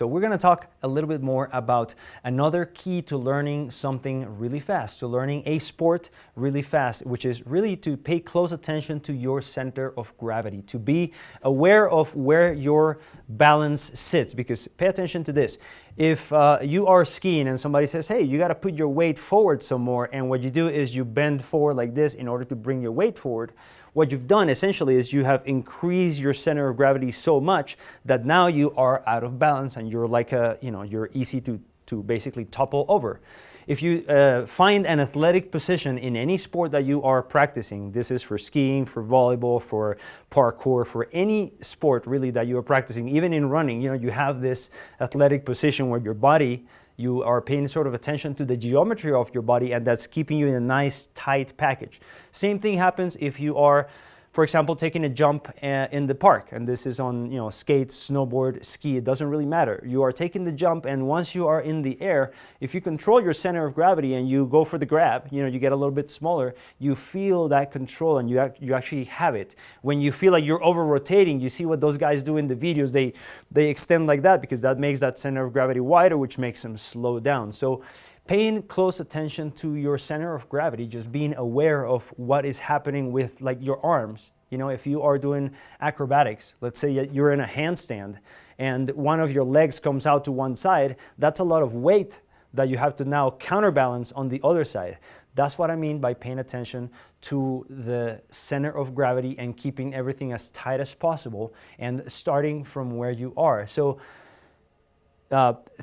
So we're going to talk a little bit more about another key to learning something really fast, to learning a sport really fast, which is really to pay close attention to your center of gravity, to be aware of where your balance sits. Because pay attention to this. If you are skiing and somebody says, hey, you got to put your weight forward some more, and what you do is you bend forward like this in order to bring your weight forward, what you've done essentially is you have increased your center of gravity so much that now you are out of balance and you're like you're easy to basically topple over. If you find an athletic position in any sport that you are practicing, this is for skiing, for volleyball, for parkour, for any sport really that you are practicing, even in running, you have this athletic position where your body, you are paying sort of attention to the geometry of your body, and that's keeping you in a nice tight package. Same thing happens if you are, for example, taking a jump in the park, and this is on skate, snowboard, ski, it doesn't really matter. You are taking the jump, and once you are in the air, if you control your center of gravity and you go for the grab, you get a little bit smaller, you feel that control and you actually have it. When you feel like you're over rotating, you see what those guys do in the videos, they extend like that because that makes that center of gravity wider, which makes them slow down. So paying close attention to your center of gravity, just being aware of what is happening with like your arms. If you are doing acrobatics, let's say you're in a handstand and one of your legs comes out to one side, that's a lot of weight that you have to now counterbalance on the other side. That's what I mean by paying attention to the center of gravity and keeping everything as tight as possible and starting from where you are. So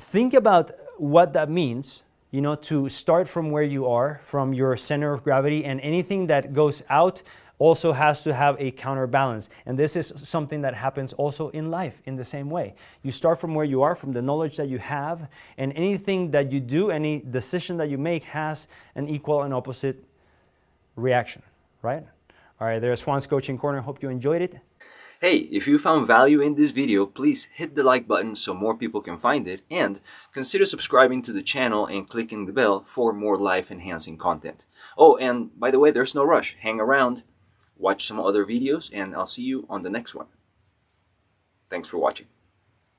think about what that means. To start from where you are, from your center of gravity, and anything that goes out also has to have a counterbalance. And this is something that happens also in life in the same way. You start from where you are, from the knowledge that you have, and anything that you do, any decision that you make has an equal and opposite reaction, right? All right, there's Juan's Coaching Corner. Hope you enjoyed it. Hey, if you found value in this video, please hit the like button so more people can find it, and consider subscribing to the channel and clicking the bell for more life-enhancing content. Oh, and by the way, there's no rush. Hang around, watch some other videos, and I'll see you on the next one. Thanks for watching.